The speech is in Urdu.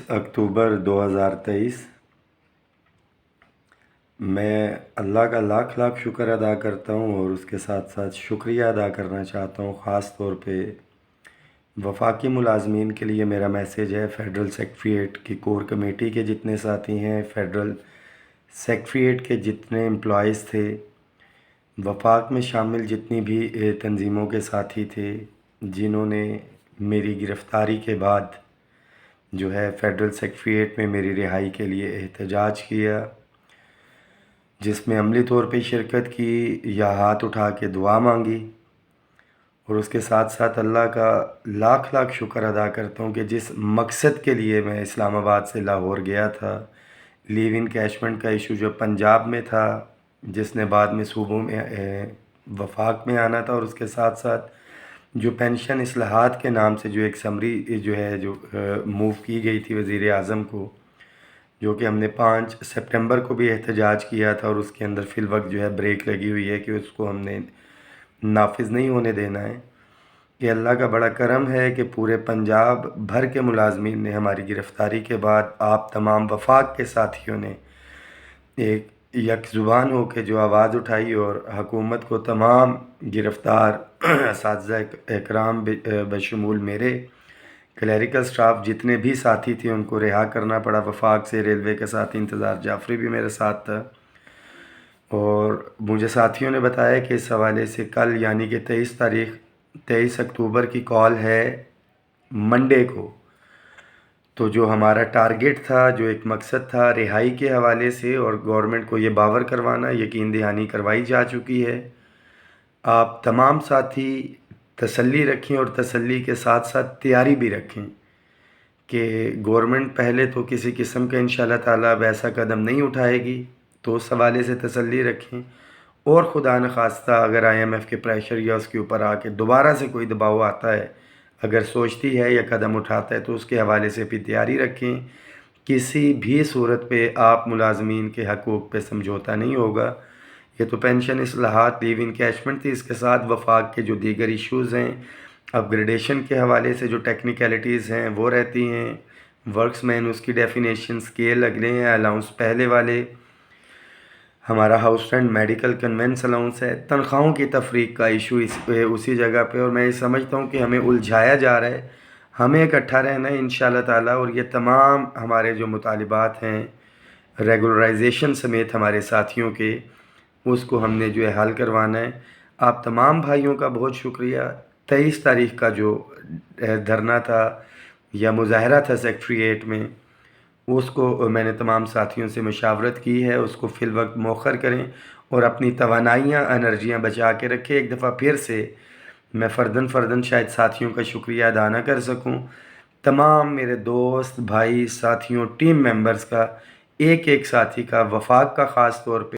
اکتوبر 2023 میں اللہ کا لاکھ لاکھ شکر ادا کرتا ہوں اور اس کے ساتھ ساتھ شکریہ ادا کرنا چاہتا ہوں. خاص طور پہ وفاقی ملازمین کے لیے میرا میسیج ہے. فیڈرل سیکریٹریٹ کی کور کمیٹی کے جتنے ساتھی ہیں، فیڈرل سیکریٹریٹ کے جتنے امپلائیز تھے، وفاق میں شامل جتنی بھی تنظیموں کے ساتھی تھے جنہوں نے میری گرفتاری کے بعد جو ہے فیڈرل سیکریٹریٹ میں میری رہائی کے لیے احتجاج کیا، جس میں عملی طور پہ شرکت کی یا ہاتھ اٹھا کے دعا مانگی، اور اس کے ساتھ ساتھ اللہ کا لاکھ لاکھ شکر ادا کرتا ہوں کہ جس مقصد کے لیے میں اسلام آباد سے لاہور گیا تھا، لیو ان کیشمنٹ کا ایشو جو پنجاب میں تھا، جس نے بعد میں صوبوں میں وفاق میں آنا تھا، اور اس کے ساتھ ساتھ جو پینشن اصلاحات کے نام سے جو ایک سمری جو ہے جو موو کی گئی تھی وزیر اعظم کو، جو کہ ہم نے 5 سپٹمبر کو بھی احتجاج کیا تھا، اور اس کے اندر فی الوقت جو ہے بریک لگی ہوئی ہے کہ اس کو ہم نے نافذ نہیں ہونے دینا ہے. کہ اللہ کا بڑا کرم ہے کہ پورے پنجاب بھر کے ملازمین نے ہماری گرفتاری کے بعد آپ تمام وفاق کے ساتھیوں نے ایک یک زبان ہو کے جو آواز اٹھائی، اور حکومت کو تمام گرفتار اساتذہ اکرام بشمول میرے کلیریکل سٹاف جتنے بھی ساتھی تھے ان کو رہا کرنا پڑا. وفاق سے ریلوے کے ساتھی انتظار جعفری بھی میرے ساتھ تھا، اور مجھے ساتھیوں نے بتایا کہ اس حوالے سے کل یعنی کہ 23 اکتوبر کی کال ہے منڈے کو. تو جو ہمارا ٹارگٹ تھا، جو ایک مقصد تھا رہائی کے حوالے سے، اور گورنمنٹ کو یہ باور کروانا، یقین دہانی کروائی جا چکی ہے. آپ تمام ساتھی تسلی رکھیں اور تسلی کے ساتھ ساتھ تیاری بھی رکھیں کہ گورنمنٹ پہلے تو کسی قسم کا انشاءاللہ تعالیٰ ویسا قدم نہیں اٹھائے گی، تو اس حوالے سے تسلی رکھیں. اور خدا نخواستہ اگر IMF کے پریشر یا اس کے اوپر آ کے دوبارہ سے کوئی دباؤ آتا ہے، اگر سوچتی ہے یا قدم اٹھاتا ہے، تو اس کے حوالے سے بھی تیاری رکھیں. کسی بھی صورت پہ آپ ملازمین کے حقوق پہ سمجھوتہ نہیں ہوگا. یہ تو پینشن اصلاحات، لیو ان کیشمنٹ تھی، اس کے ساتھ وفاق کے جو دیگر ایشوز ہیں، اپ گریڈیشن کے حوالے سے جو ٹیکنیکلٹیز ہیں وہ رہتی ہیں. ورکس مین اس کی ڈیفینیشن اسکیل اگلے ہیں، الاؤنس پہلے والے، ہمارا house rent medical conveyance allowance ہے، تنخواہوں کی تفریق کا ایشو اسی جگہ پہ. اور میں یہ سمجھتا ہوں کہ ہمیں الجھایا جا رہا ہے، ہمیں اکٹھا رہنا ہے انشاءاللہ تعالیٰ. اور یہ تمام ہمارے جو مطالبات ہیں ریگولرائزیشن سمیت ہمارے ساتھیوں کے، اس کو ہم نے جو ہے حل کروانا ہے. آپ تمام بھائیوں کا بہت شکریہ. 23 تاریخ کا جو دھرنا تھا یا مظاہرہ تھا سیکریٹریٹ میں، اس کو میں نے تمام ساتھیوں سے مشاورت کی ہے، اس کو فی الوقت مؤخر کریں اور اپنی توانائیاں انرجیاں بچا کے رکھیں. ایک دفعہ پھر سے میں فرداً شاید ساتھیوں کا شکریہ ادا نہ کر سکوں. تمام میرے دوست، بھائی، ساتھیوں، ٹیم ممبرز کا، ایک ایک ساتھی کا، وفاق کا خاص طور پہ